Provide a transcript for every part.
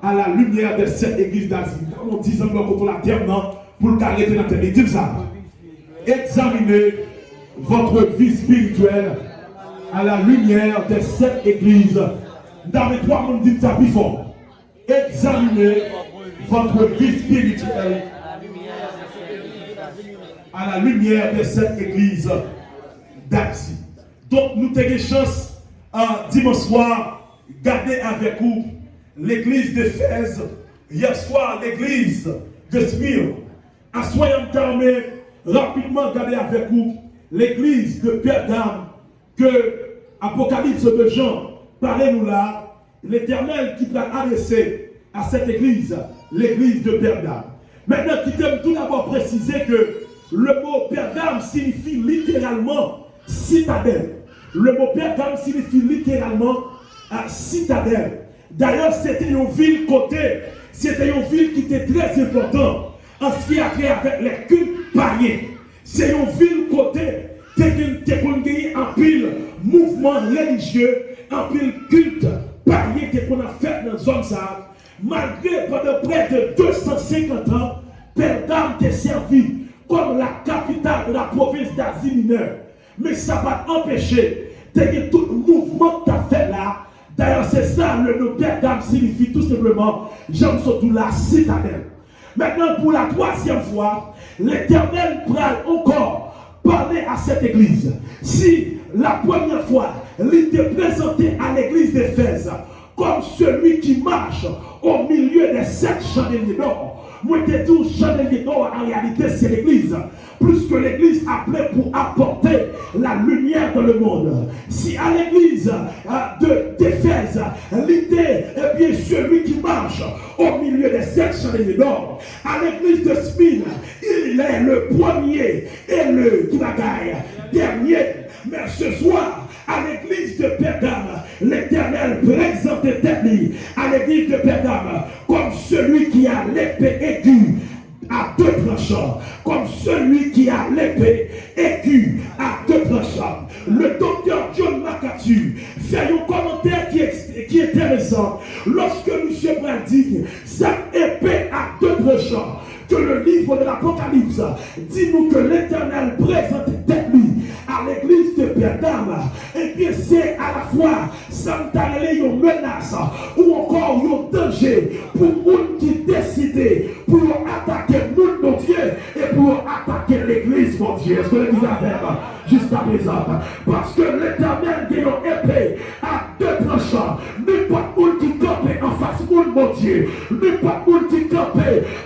à la lumière des 7 églises d'Asie. Quand on dit encore contre la terre, non, pour le arrêter dans la terre, dis ça. Examinez votre vie spirituelle à la lumière des 7 églises. Dans les 3 mondes, dites ça plus fort. Examinez votre vie spirituelle à la lumière de cette église d'Asie. Donc, nous avons des chances dimanche soir, garder avec vous l'église d'Éphèse, hier soir, l'église de Smyrne. À soyons terminés, rapidement garder avec vous l'église de Pergame, que Apocalypse de Jean, parlez-nous là, l'Éternel qui t'a adressé à cette église, l'église de Pergame. Maintenant, qui t'aime tout d'abord préciser que le mot Pergame signifie littéralement citadelle. Le mot Pergame signifie littéralement citadelle. D'ailleurs, c'était une ville côté, c'était une ville qui était très importante en ce qui a trait avec les cultes païens. C'est une ville côté, qui a un pile mouvement religieux, un pile culte païen qu'on a fait dans la zone ça. Malgré pendant près de 250 ans, Pergame était servi comme la capitale de la province d'Asie mineure. Mais ça va empêcher de tout le mouvement que tu as fait là. D'ailleurs, c'est ça le nom Pergame signifie tout simplement, j'aime surtout la citadelle. Maintenant, pour la 3e fois, l'Éternel prend encore parler à cette église. Si la première fois, il était présenté à l'église d'Éphèse comme celui qui marche au milieu des 7 chandeliers d'or. Moi, je te dis, chandelier d'or, en réalité, c'est l'église. Plus que l'église appelée pour apporter la lumière dans le monde. Si à l'église d'Éphèse, l'idée est bien celui qui marche au milieu des 7 chandeliers d'or. À l'église de Smyrne, il est le premier et le dernier. Mais ce soir, à l'église de Pergame, l'Éternel présentait lui à l'église de Pergame comme celui qui a l'épée aiguë à 2 tranchants, comme celui qui a l'épée aiguë à 2 tranchants. Le docteur John MacArthur fait un commentaire qui est intéressant lorsque M. Brady cette épée à 2 tranchants que le livre de l'Apocalypse dit-nous que l'Éternel présentait lui à l'église de Pergame. Et bien c'est à la fois une menace ou encore un danger pour monde qui décident pour attaquer le monde, mon Dieu, et pour attaquer l'église, mon Dieu. Est-ce que l'église a fait jusqu'à présent? Parce que l'Éternel dit une épée à 2 tranchants. N'importe où qui campe en face monde, mon Dieu. N'importe où qui campe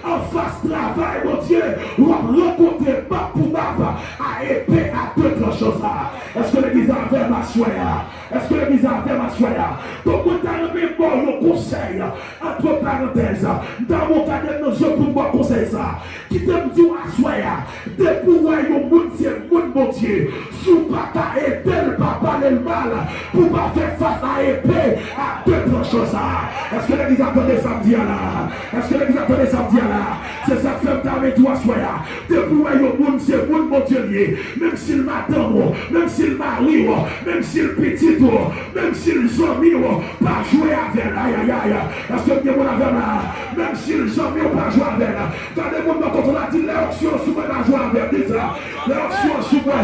en face travail, mon Dieu. On va rencontrer pas pour bava à épée à 2 tranchants. Est-ce que l'église a fait ma soya? Est-ce que l'église a fait ma soya? Donc, vous avez même bon conseil, entre parenthèses, dans mon cadet, nous sommes pour moi conseil ça. Qui t'aime dire à soya, dépouiller le monde, c'est le monde, mon Dieu. Sous papa et tel papa le mal, pour pas faire face à épée à 2 tranchants ça. Est-ce que l'église attendait samedi là? Est-ce que l'église attendait samedi là? C'est ça que fait avec toi, soya. Dépouiller le monde, c'est le monde, mon Dieu. Même s'il m'attend, même s'il marie, même s'il petit, même s'il zombie, pas jouer avec là, aïe aïe aïe. Est-ce que bien mon avec là? Même s'il zombie, pas jouer avec là. Regardez-moi quand on a dit l'élection sous moi, pas jouer avec ça. L'élection sous moi,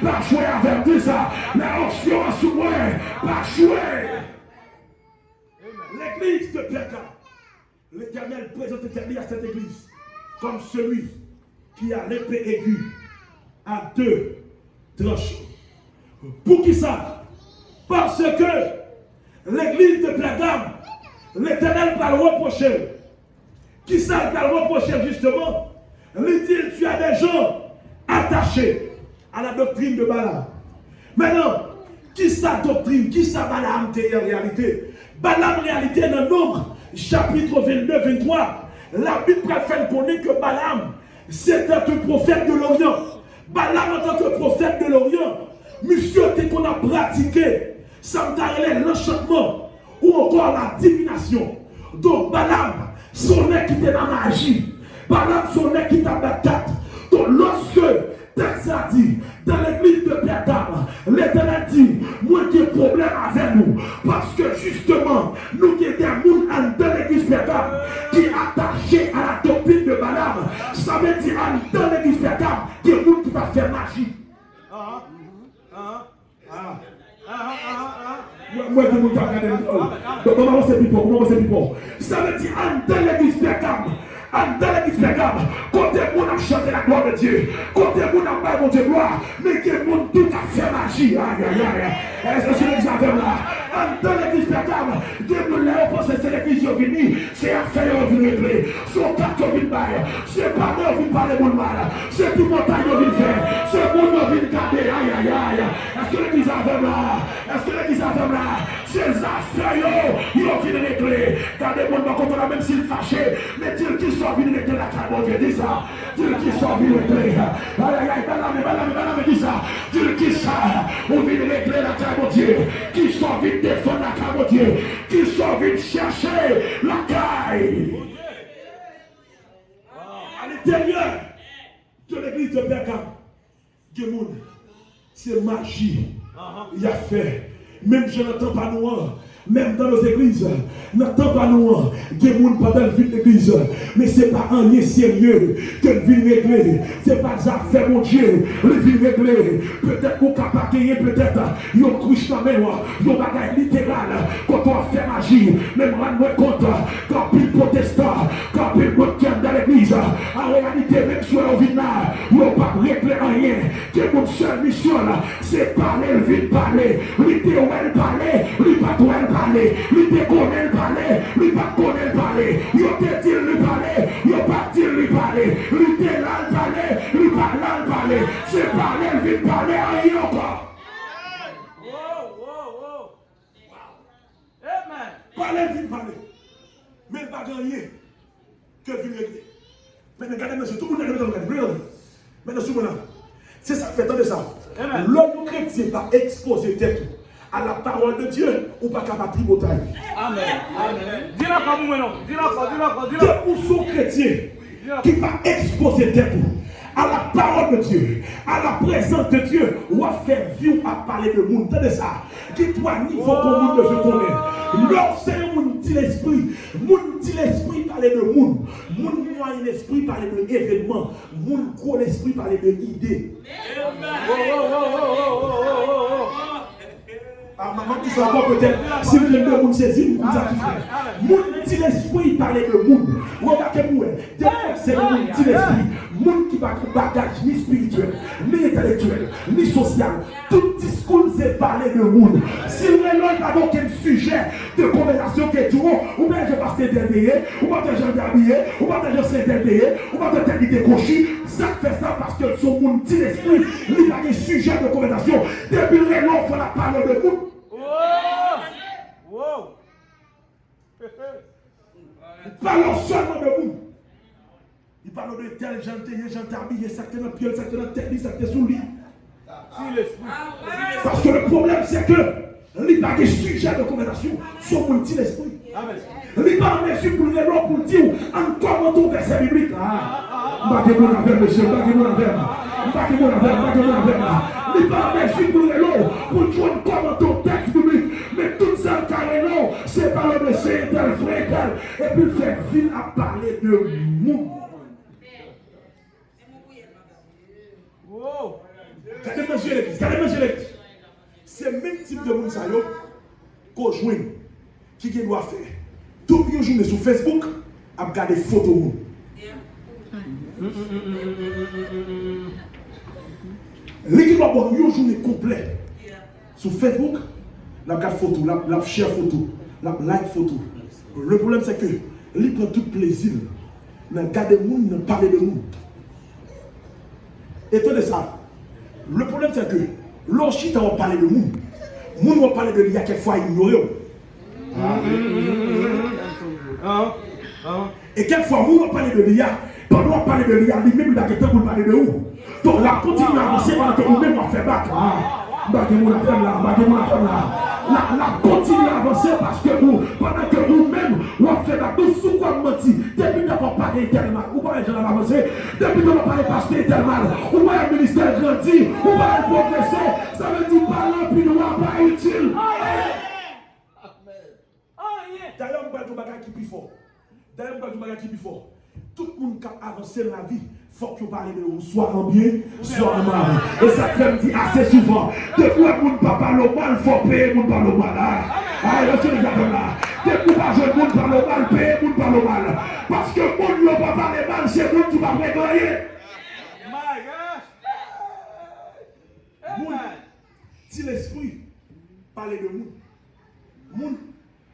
pas jouer avec ça. L'élection sous moi, pas jouer. L'église de Pergame, l'Éternel présente à cette église comme celui qui a l'épée aiguë à 2 tranchants. Pour qui ça? Parce que l'église de Pergame, l'Éternel va le reprocher. Qui ça va le reprocher justement? Il dit, tu as des gens attachés à la doctrine de Balaam. Maintenant, qui ça doctrine? Qui ça Balaam en réalité? Balaam en réalité dans Nombre, chapitre 22-23, la Bible fait connaître que Balaam, c'était un prophète de l'Orient. Balaam en tant que prophète de l'Orient, monsieur qu'on a pratiqué, ça me l'enchantement ou encore la divination. Donc Balaam, son nez qui était dans la magie. Balaam, son nez qui était dans la carte. Donc lorsque texte a dit, dans l'église de Pergame, l'Éternel dit, moi j'ai problème avec nous. Parce que justement, nous avons des gens dans l'église Pergame qui est attaché à la doctrine de Balaam. Ça veut dire dans l'église Pergame, qui est gens qui va faire magie. Moi, je vous regarde. Donc, comment c'est people? Ça veut dire dans l'église Pergame. Dans l'église Pergame, côté où on a chanté la gloire de Dieu, côté où on a parlé de gloire, mais que le monde tout a fait magie. Est-ce que c'est l'exemple là? Dans l'église Pergame, Dieu nous l'a pensé, c'est l'église qui est venue, c'est affaire qui est venue régler, son cas qui est venu bailler, c'est pas nous qui parler de mal, c'est tout montagne qui vient faire, c'est nous qui vient garder. Est-ce que l'église a fait là? Est-ce que l'église a fait là? Ces affaires, ils ont fini régler. Gardez mon nom contre la même s'il fâché, mais Dieu qui sont venus régler la carrière, mon Dieu, dis ça. Dieu qui sont venus régler. Dis ça. Dieu qui sont venus régler la carrière, mon Dieu. Qui sont venus défendre la carrière, mon Dieu. Qui sont venus chercher la carrière. À l'intérieur de l'église de Pergame, c'est magie. Il y a fait. Même je n'entends pas nous, même dans nos églises, n'entends pas nous, des gens pendant le vie de l'église, mais ce n'est pas un lien sérieux que le vie régler, ce n'est pas des affaires, mon Dieu, le vie régler. Peut-être qu'on peut pas gagner, peut-être, il y a un couche dans mes mains, il y a un bagage littéral, quand on fait magie, même rendre compte, quand il protestant, quand il monde dans l'église, en réalité, même si on vit là, il n'y a pas régler rien, que mon seule mission là, c'est parler, le vie parler, elle parler, lui pas tout elle parler, lui te connaît le parler, lui pas connaît le parler, yo te dit lui parler, yo pas dit lui parler, lui te là le parler, lui pas là le parler, c'est parler, lui parler à rien encore. Wow. Amen. Parler, lui parler, mais il pas gagner que le régler. Maintenant, regardez, monsieur, tout le monde est regarder. Maintenant, souvent, c'est ça, fait tant de ça. L'homme chrétien va exposer tête à la parole de Dieu ou pas capable de triboter. Amen. Dis-la comme moi, dis-la. Pour son chrétien qui va exposer tête à la parole de Dieu, à la présence de Dieu, ou va faire vivre à parler de monde. Tenez ça. Qui toi niveau commun de je connais. Lorsque mon dit l'esprit parler de monde, mon moyen l'esprit parler de événements, mon gros l'esprit parler de idées. Maman qui soit encore peut-être, si vous aimez le monde saisir, vous ça qui fait. Mon petit l'esprit parler de monde. Remarquez-moi, c'est le monde petit l'esprit. Monde qui va de bagage ni spirituel, ni intellectuel, ni social. Tout discours c'est parler de monde. Si vous n'avez pas aucun sujet de conversation qui est tout, ou bien je passe t'interpiller, ou bien je t'habiller, ou bien je s'interpiller, ou bien je t'habiller cocher, ça fait ça parce que son monde petit l'esprit, il n'y a pas de sujet de conversation. Depuis le réunion, il faut la parole de monde. Parlons seulement de vous. Il parle de tel gens habillé, ça dans le pied, ça dans la tête, ça sous le lit. Parce que le problème c'est que il n'y a pas de sujet de conversation sur mon petit esprit. Il n'y a pas de sujet pour le réunion pour dire encore un verset biblique. Baguez mon affaire, monsieur, baguez mon affaire. Il n'y a pas de sujet pour le réunion pour jouer comme ton texte biblique. Mais tout ça, carrément, c'est par le monsieur, tel frère, tel. Et puis faire ville à parler de nous. Regardez monsieur l'église. C'est le même type de monde qu'on joue, qui doit faire. Tout le journée sur Facebook, à regarder des photos. L'équipe doit avoir une journée complète sur Facebook. La garde photo, la share photo, la like photo. Le problème c'est que il prend tout plaisir dans garder le monde, dans parler de nous. Et tout ça. Le problème c'est que lorsqu'il va parler de nous, nous va parler de lui à quelquefois ignoré. Et quelquefois nous va parler de lui, pendant qu'on parler de lui, lui-même il a quelqu'un pour parler de nous. Donc la continue à avancer pendant que nous-mêmes on fait battre. Baguez mon affaire là. la continue à avancer parce que vous, pendant que vous-même, vous faites la douce sous quoi mentir, depuis que vous parlez tel mal, vous parlez de avancer, depuis que vous parlez pasteur tel mal, vous parlez le ministère grandi, vous parlez progresser, ça veut dire parler puis nous pas utile. D'ailleurs, je vais vous dire qui est plus fort. D'ailleurs, je vais vous dire qui est plus fort. Tout le monde qui a avancé dans la vie, il faut que vous parlez de vous, soit en bien, soit en mal. Et ça fait me dire assez souvent, depuis que vous ne parlez pas mal, il faut payer vous parler mal. Ah, je suis déjà là. Depuis que vous ne parlez pas mal, payer vous parler mal. Parce que vous ne pas parler mal, c'est vous qui va gagner. Si l'esprit parle de nous,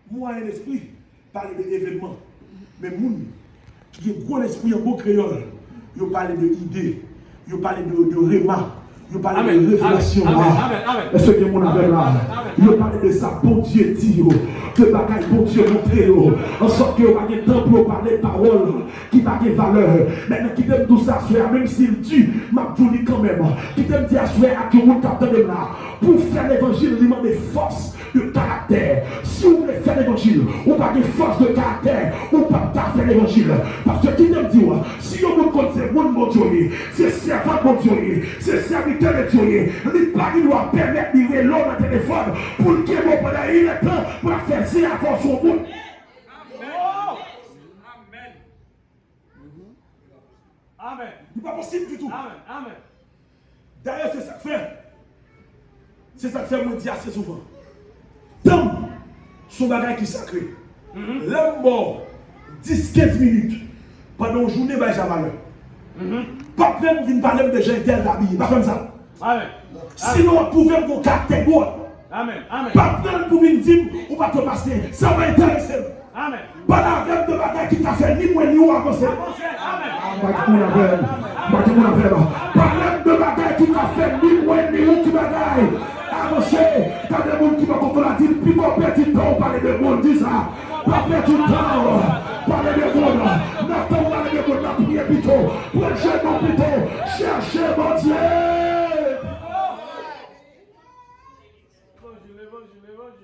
moi un esprit parle d'événements. Mais moun qui est gros l'esprit en beau créole, il parle de idées, il parle de réma, il parle de révélation. Est-ce que mon affaire là? Il parle de ça, bon Dieu dit, que bagaille bon Dieu montre, en sorte que vous n'avez pas de temps pour parler de paroles qui n'ont pas de valeur. Maintenant, qui t'aime tout ça, même s'il tue, m'a dit quand même, qui t'aime dire à que vous t'attendez là, pour faire l'évangile, il demande des forces de caractère. Si vous voulez faire l'évangile, ou pas de force de caractère, ou pas de faire l'évangile. Parce que qui t'aime dire, si vous ne connaissez pas mon Dieu, c'est servant mon Dieu, c'est serviteur de Dieu, il doit permettre de lire l'homme au téléphone pour qu'il y ait bon pendant il est temps pour faire ça à force au monde. Amen. Ce n'est pas possible du tout. Amen. D'ailleurs, c'est ça que fait. C'est ça que fait, moi, dire assez souvent. Tant son bagage qui est sacré. L'homme mort 10-15 minutes pendant une journée, ben, j'ai valeur. Pas même venir parler de gens interdits habillés. Pas comme ça. Amen. Sinon, on pouvait vous caractère. Amen. Pas même pour venir dire ou pas te passer. Ça va intéresser. Amen. Pas la même de bagaille qui t'a fait ni moi ni ou avancer. Amen. Pas même de bagaille qui t'a fait ni moi ni ou qui bagaille. Avancez. T'as des gens qui vont comprendre la dire. Puis qu'on perd du temps, parler de monde, dis ça. Pas perdre du temps. Parler de monde. N'attends pas de monde, la prière plutôt. Prêchez mon plutôt. Cherchez mon Dieu.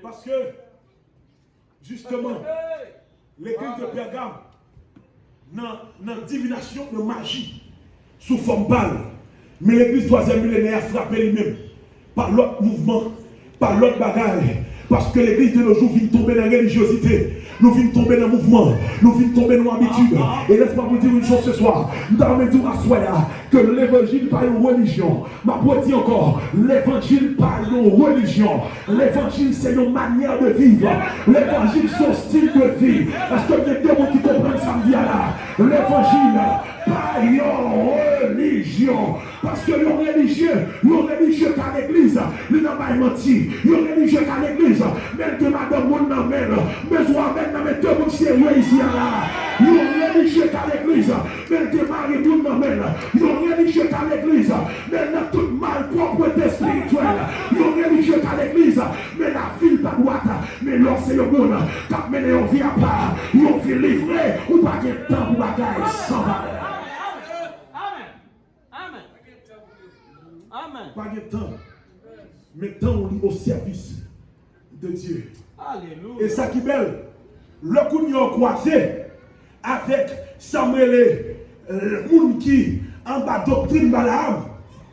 Parce que, justement, l'église de Pergame, dans la divination de magie, sous forme balle, mais l'église 3e millénaire a frappé lui-même par l'autre mouvement, par l'autre bagage. Parce que l'église de nos jours vient tomber dans la religiosité. Nous venons tomber dans le mouvement. Nous venons tomber dans l'habitude. Et laisse-moi vous dire une chose ce soir. Nous avons dit à Soya que l'évangile pas une religion. Ma pour dire encore, l'évangile pas une religion. L'évangile c'est une manière de vivre. L'évangile c'est un style de vie. Est-ce que vous avez des gens qui comprennent samedi là? L'évangile pas une religion. Parce que les religieux qu'à l'église, ils n'ont pas menti. Les religieux qu'à l'église, même que madame moun nan men, mais ou amène nan men deux moun sérieux ici là. Les religieux qu'à l'église, même que mari moun nan men. Les religieux qu'à l'église, mais n'a tout mal propreté spirituelle. Les religieux qu'à l'église, mais la ville pas droite, mais l'océan le monde, quand mené on vit à part, on vit livré, ou pas de temps pour bagaille sans valeur. Amen. Pas de temps, mais temps au service de Dieu. Alléluia. Et ça qui est belle, le coup nous croisé avec Samuel, le monde qui en bas doctrine Balaam,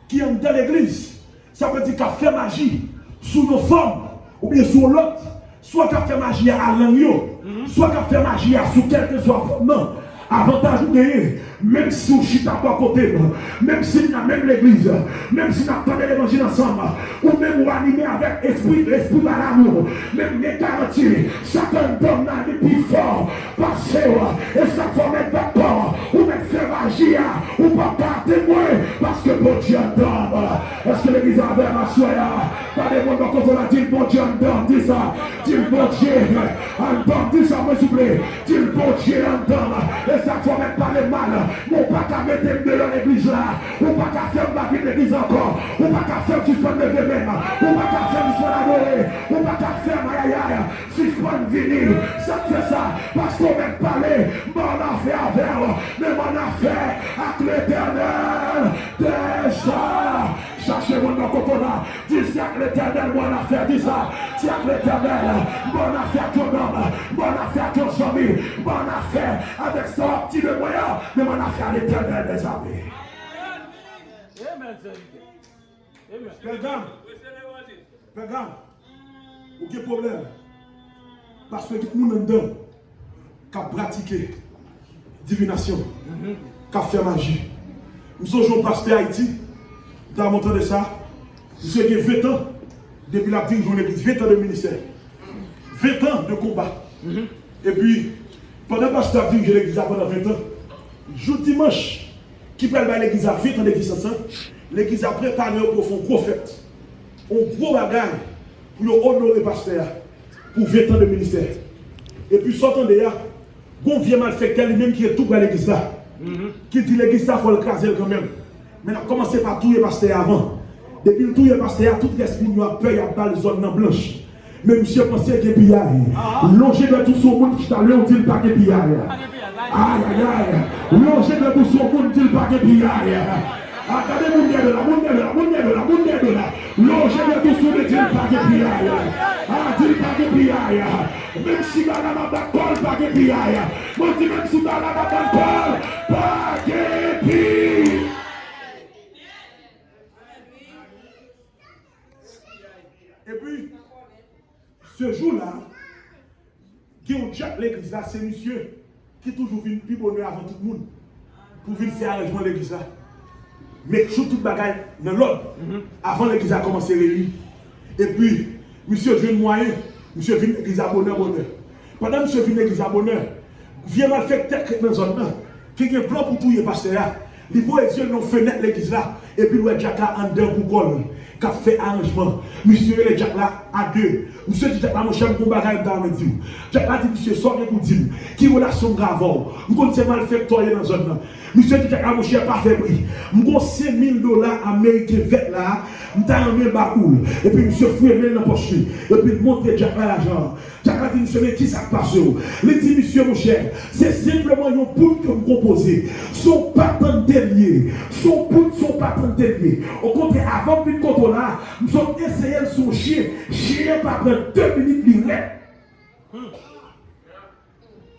qui est dans l'église, ça veut dire qu'il a fait magie sous nos formes, ou bien sur l'autre, soit qu'il a fait magie à l'agneau, soit qu'il a fait magie à sous quelque soit forme. Non. Avantage de gagner, même si on chita pas à côté, même si on a même l'église, même si on a entendu l'évangile ensemble, ou même on animé avec esprit de l'amour, même les garanties, Satan donne les plus fort, parce que, et ça faut mettre d'accord, ou même faire magie, ou pas garder témoin, parce que bon Dieu donne. Est-ce que l'église avait ma soya? Pas des gens quand on a dit bon Dieu donne, dis ça, dis bon Dieu, donne, dis ça, s'il vous plaît, dis bon Dieu donne. Ça ne faut même pas le mal. On pas qu'à mettre de l'église là. On pas qu'à faire la vie de l'église encore. On pas qu'à faire suspendre le même. On pas qu'à faire suspendre adorer. On pas qu'à faire maïaïa. Suspendre vinyle. Ça fait ça. Parce qu'on même parler. Mon affaire avec. Mais mon affaire avec l'éternel. Déjà. Cherchez mon nom quand on a. Dis c'est avec l'éternel, bonne affaire. Dis ça. C'est avec l'éternel. Bonne affaire ton homme. Bonne affaire ton ami. Bonne affaire avec son petit de moyen. Mais bonne affaire à l'éternel des amis. Amen. Regarde. Aucun problème. Parce que tout le monde dedans qui a pratiqué divination, qui a fait magie. Nous sommes pasteur Haïti, dans mon temps de ça, monsieur qui a 20 ans, depuis la dirigeante de l'église, 20 ans de ministère, 20 ans de combat. Et puis, pendant que pasteur a dirigé l'église pendant 20 ans, jour dimanche, qui parle de l'église à 20 ans d'église ensemble, l'église a préparé pour faire un gros fête, un gros bagage pour honorer le pasteur pour 20 ans de ministère. Et puis, sortant de là, bon vieux malfaiteur lui-même qui est tout pour l'église là. Qui dit l'église ça, il faut le craser quand même. Mais on a commencé par tout le pasteur avant. Depuis le tout le pasteur, tout l'esprit nous a peur, il y a pas les zones blanches. Mais monsieur pensait qu'il y a pillaille. Longer de tout son monde qui t'a l'air, on dit pas qu'il y a pillaille. Aïe aïe aïe. Longer de tout son monde, on dit pas qu'il y a pillaille. Attendez, mon Dieu de là. Longer de tout son monde, dit pas qu'il y a pillaille. Ah, dit pas qu'il y a pillaille. Même si dans la main Paul, pas qu'il y a pillaille. Moi, dis même si dans la main Paul, pas qu'il y a pillaille. Et puis, ce jour-là, qui ont déjà l'église là, c'est monsieur qui toujours vient plus bonheur avant tout le monde pour venir faire arrangement l'église là. Mais surtout tout bagaille dans l'ordre avant l'église a commencé à réunir. Et puis, monsieur vient moyen, monsieur vient l'église à bonheur. Pendant que monsieur vient l'église à bonheur, vient mal fait tête dans la zone là, qui a un plan pour tout le pasteur là. Il voit les yeux dans la fenêtre l'église là, et puis le Jack là en deux pour coller. Qui a fait arrangement. Monsieur les Jack là à deux. Monsieur dit Jack là, mon cher, mon bagage dans le dit. Jack là dit, monsieur, sortez pour dire. Qui relation grave. Vous connaissez mal fait toi dans la zone là. Monsieur dit Jack là, mon cher, pas fait prix. Vous avez $5,000 américains vêt là. Vous avez un bien bacoule. Et puis monsieur fouille dans la poche. Et puis montrez Jack là l'argent. Jack là dit, monsieur, mais qui ça passe? Il dit, monsieur, mon cher, c'est simplement une poule que vous composez. Son patent délié. Son poule, son patent délié. Au contraire, avant de contrôler là, nous avons essayé de son chien. Chien pas prendre 2 minutes livré.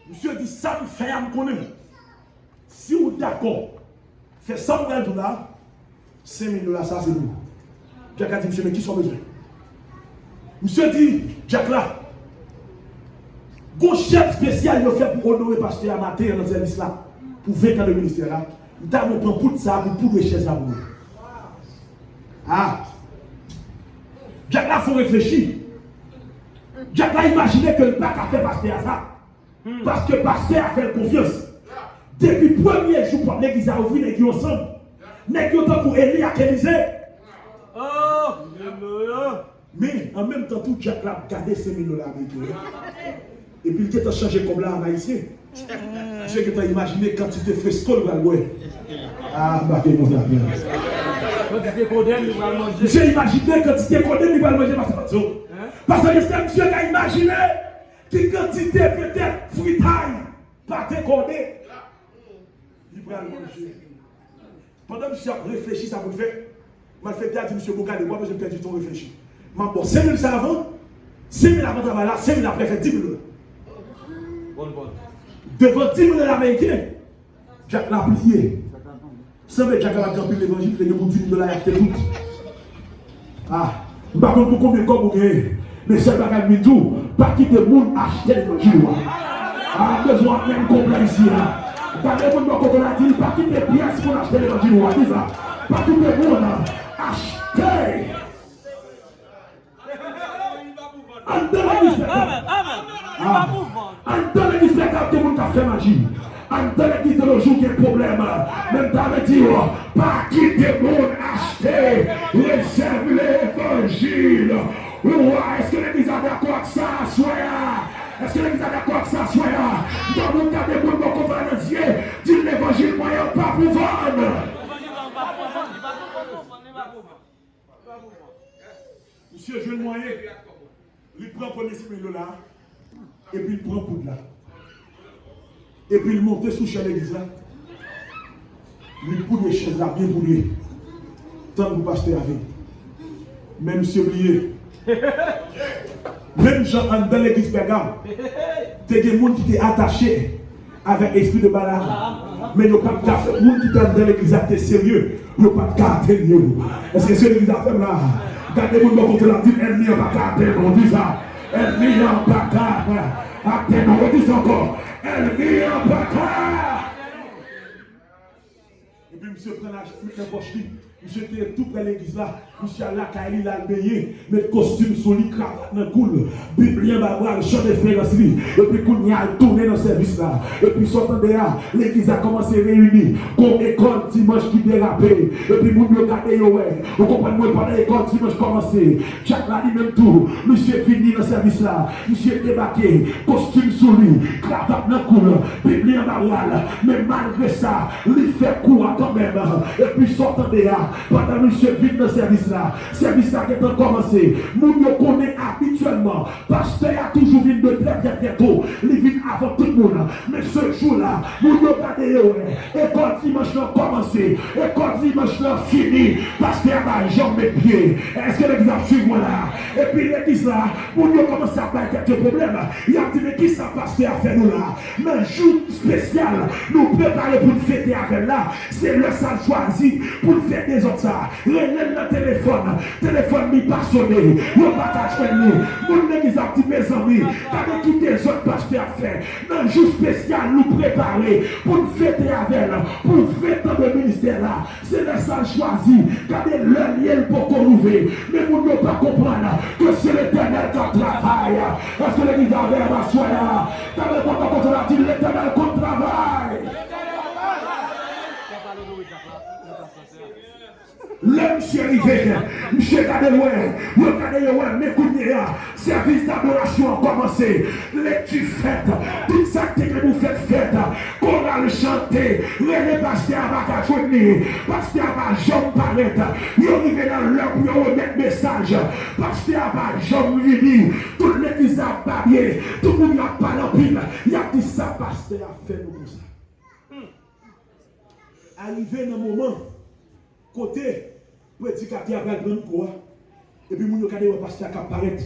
Monsieur dit ça me fait à me connaître. Si vous êtes d'accord, fait $100,000, $5,000, ça c'est nous. Jack a dit, monsieur, mais qui sont besoin? Monsieur dit, Jack là, bon chef spécial, il a fait pour honorer le pasteur matin dans le service là, pour 20 ans de ministère là. Nous avons pris pour ça, pour les chaises à vous. Ah! Jack là, il faut réfléchir. Jack là, imaginez que le pape a fait pasteur à ça. Parce que le pasteur a fait confiance. Depuis le premier jour, pour l'église a ouvert les gens ensemble. Les gens pour Élie à Élysée. Mais en même temps, tout Jack là a gardé $5,000 avec. Et puis il a changé comme là en haïtien. J'ai imaginé quantité fresco le galoué. Ah, bah, mon ami. J'ai imaginé quantité condamné, il va le manger parce que c'est monsieur qui a imaginé que quantité peut-être fritaille, pas décodé. Il va le manger. Pendant que monsieur a réfléchi, ça vous fait. Mal fait dire, monsieur Bogale, moi, je perds du temps réfléchir. Mais bon, 5,000 ça avant, 5,000 avant travail là, 5,000 après fait $10,000. Devant $10,000 américains, Jack l'a plié. Sans que Jack a campé l'évangile, il y a pour $10,000 acheter tout. Ah, je ne sais pas combien de temps vous gagnez. Mais c'est pas qu'à tout, pas quitter le monde acheter l'évangile. Ah, besoin même complet ici. Pas de monde quand on a dit, pas quitter les pièces pour acheter l'évangile. Dis ça. Pas tout le monde acheter. Dans l'église, tout le monde a fait magie. Dans l'église de nos jours, il y a un problème. Même dans le dit, pas quitter le monde acheter. Réserve l'évangile. Est-ce que l'église a d'accord avec ça? Soyez. Est-ce que l'église a d'accord avec ça? Soyez. Dans le cas des gens qu'on va dans Dieu, dit l'évangile moyen pas pour vendre. Monsieur Jules Moyen, il prend pour les $5,000 et puis il prend pour là. Et puis il monte sous chez l'église là. Il pousse les chaises là bien pour lui. tant que vous pasteur avec. Mais monsieur oublié. Même gens dans l'église Pergame, il y a des gens qui étaient attachés avec l'esprit de Balaam. Mais il n'y a pas de cas. Les gens qui étaient dans l'église étaient sérieux. Il n'y a pas de cas. Est-ce que c'est l'église à faire là? Gardez les gens qui ont dit ennemi n'a pas qu'à atteindre. On dit ça. Ennemi n'a pas qu'à atteindre. On dit ça encore. Ennemi n'a pas qu'à. Et puis monsieur prend la poche. Monsieur était tout près de l'église là. Monsieur a la caille, il a baigné. Mettre costume sur lui, cravate dans le cou. Biblien va voir le chant de frères. Et puis qu'on y a tourné dans le service là. Et puis sortant de là, l'église a commencé à réunir. Comme école dimanche qui dérapait. Et puis moun yo gade yo ouais. Vous comprenez moi pendant l'école dimanche commencé. Chaque là dit même tout. Monsieur fini dans le service là. Monsieur débarqué. Costume sur lui, cravate dans le cou. Biblien va voir. Mais malgré ça, il fait court quand même. Et puis sortant de là. Pendant monsieur vite dans le service là qui est commencé, nous connaissons habituellement, pasteur a toujours vu de très tôt, il vient avant tout le monde, mais ce jour là, nous regardons, et quand dimanche là commencé, et quand dimanche là fini, pasteur a jamais pied, est-ce que l'église a suivi là, et puis l'église là, nous commençons à avoir quelques problèmes, il a dit mais qui ça pasteur a fait nous là, mais jour spécial, nous préparer pour fêter avec là, c'est le salle choisi pour faire des autres ça. Relève le téléphone mi pas sonné. Vous pas cacher nous. Mon l'église a dit mes amis, quand qui des autres pasteurs fait, un jour spécial nous préparer pour fêter avec elle, pour fêter le ministère là. C'est le salle choisi. Quand le lien pour corriger, mais vous ne pas comprendre que c'est l'Éternel qui travaille. Parce que l'église a vers ma soya. Quand le papa continue à dire l'Éternel qui travaille. L'homme monsieur arrivé, monsieur regardez loin, regardez loin, mais écoutez, service d'adoration a commencé, lecture faite, tout ça que vous faites fête, chorale chanter, les pasteurs à journée, pasteur à jambe paraître, ils arrivent dans l'heure pour remettre message, pasteur à jambe venir, toute l'église a baillé, tout le monde a parlé en pile, il a dit ça, pasteur a fait nous ça. Arrivé dans le moment, côté, prédicateur après le grand quoi. Et puis, mon regardez le pasteur qui apparaît.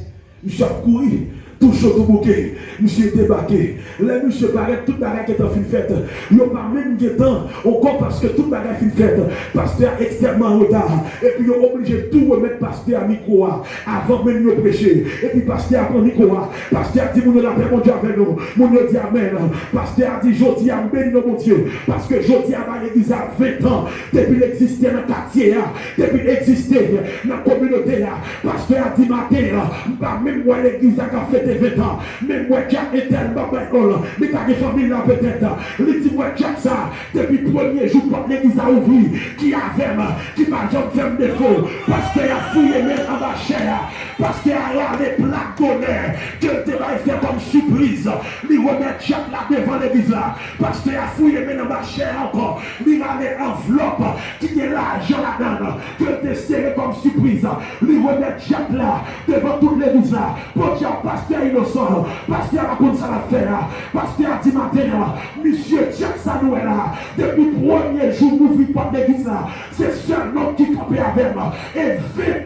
Monsieur a couru, tout chaud, tout bouquet. Monsieur débarqué. Là, monsieur paraît, toute la qui est en fin de fête. Il n'y a pas même de temps, encore parce que toute la fin de fête. Pasteur extrêmement en retard. Et puis, il est obligé de tout remettre pasteur à micro avant même de prêcher. Et puis, pasteur prend micro. Pasteur dit, mon la paix, mon Dieu avec nous. Mon Dieu dit Amen. Pasteur dit, je dis Amen, mon Dieu. Parce que je dis à l'église à 20 ans, depuis l'existence dans le quartier, depuis l'existence dans la communauté. Pasteur dit, matin, même moi l'église a fait 20 ans, même moi qui a été tellement bon, mais t'as des familles là peut-être, il dit moi ça, depuis le premier jour quand l'église a ouvert, qui avait, qui m'a jamais fait défaut, parce qu'il a fouillé même en ma chair, parce qu'il a les plaques d'honneur, que le débat fait comme surprise, il remet Jacques là devant l'église là, parce qu'il a fouillé même en ma chair encore, il a les enveloppes, qui est l'argent là-dedans, que le serré comme surprise, il remet Jacques là devant toute l'église là, pour dire pasteur innocent, pasteur raconte ça l'affaire, pasteur dit matin, monsieur Jacques Sanoué là, depuis le premier jour nous vivons pas l'église là, c'est seul homme qui campait avec moi, et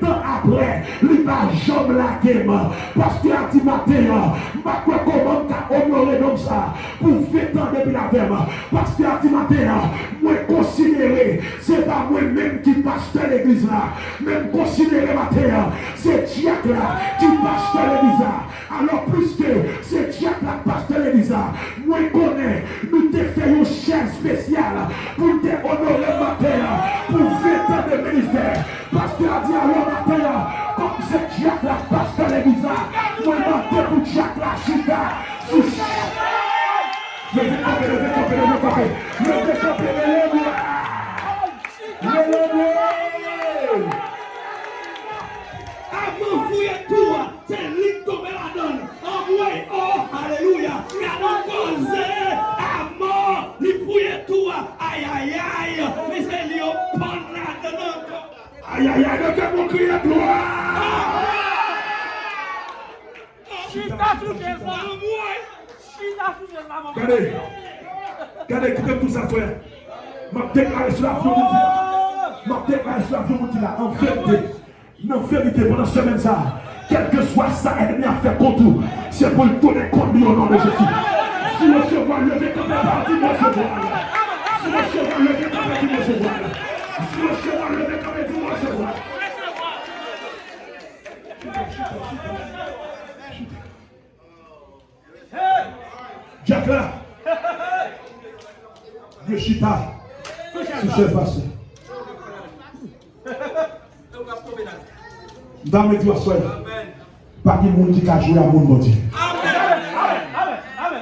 20 ans après, il va jamais la game, pasteur dit matin, ma quoi comment t'as honoré comme ça, pour 20 ans depuis la ferme, pasteur dit matin, moi considéré, c'est pas moi-même qui pasteur l'église là, même considéré matin, c'est Jacques là, qui pasteur l'église là. Alors plus que c'est Jacques la pasteur l'église là, moi connais, nous te fait une chaîne spéciale pour te honorer matin, pour 20 ans de ministère. Pasteur a dit alors matin, comme c'est Jacques la pasteur l'église là, moi matin pour Jacques la chita, sous je vais camper, avant fouiller tout, c'est lui tomber la donne. Envoyé, oh, alléluia. Il a donc causé à mort, il fouille tout. Aïe, aïe, aïe. Mais c'est lui au pan la donne. Aïe, aïe, aïe, donc mon cri à gloire. Regardez, quittez tout ça, frère. Je déclare sur la fleur de Dieu. Martin Aïsla, vous dit là, en vérité, pendant ce semaine, ça, quel que soit ça, ennemi a fait contre vous, c'est pour le donner contre lui au nom de Jésus. Si le Seigneur va lever comme un parti, moi je vois. Si le Seigneur va lever comme un parti, moi je vois. Si le Seigneur va lever comme un parti, moi je vois. Jack là, Dieu chita, sous chef pasteur. Dans mes doigts, soyez. Pas de monde qui a joué à mon Dieu.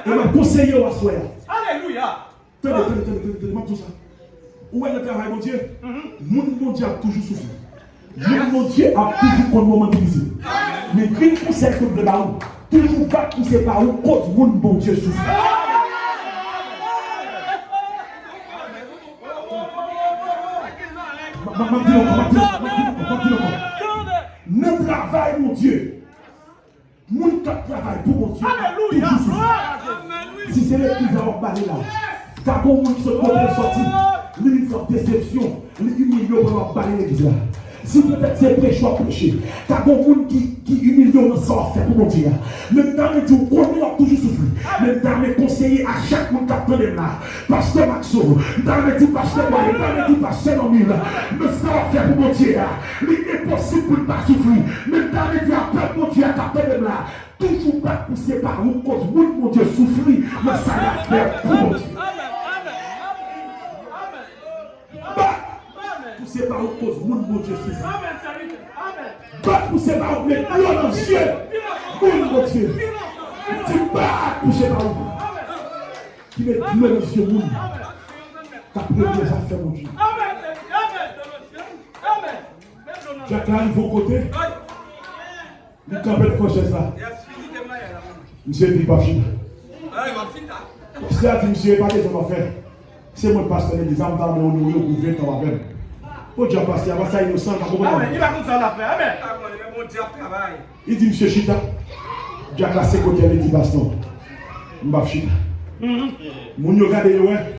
Et m'a conseillé au soir. Alléluia. Tenez, tout ça. Où est le travail, mon Dieu? Mon Dieu a toujours souffert. Mon Dieu a toujours comme moment difficile. Mais grille pour cette coupe de baron, toujours pas pousser par où contre mon Dieu souffre. Notre travail, mon Dieu. Mon travail pour mon Dieu. Alléluia. Si c'est l'église qui va parler là, quand on se côté sorti, une sorte de déception, l'humiliation pour parler l'église là. Si peut-être c'est prêché ou prêché, quand on monde qui humilie, on s'en fait pour mon Dieu. Même temps, on connaît toujours souffrir. Même temps, on conseiller à chaque monde qui attend là. Pasteur Maxo, dans le dit pasteur Boyer, dans le dit pasteur Nomil, mais ça va faire pour mon Dieu. Il est possible pour ne pas souffrir. Même temps, on dit à peuple mon Dieu qui attend là. Toujours pas poussé par vous, cause mon Dieu souffrir, mais ça va faire pour mon Dieu. Poussé par vous, cause mon Dieu souffrir. Pas poussé par vous, mais gloire dans le ciel. Mon Dieu. Tu pas poussé par vous. Qui met gloire dans le ciel, mon Dieu. T'as pris des affaires, mon Dieu. Jacques là, ils vont côté. Nous campons de prochaine là. Monsieur dit pas fini. C'est à dire, monsieur, pas des hommes à faire. C'est moi le pasteur de l'église, on va me honorer au gouvernement, on va faire. Faut dire pasteur, on va ça innocent, on va Il va comme ça la faire. Amen. Il dit, monsieur Chita, Jack là, c'est côté, il dit, pasteur, on va Chita. Mon yo regarde, ouais.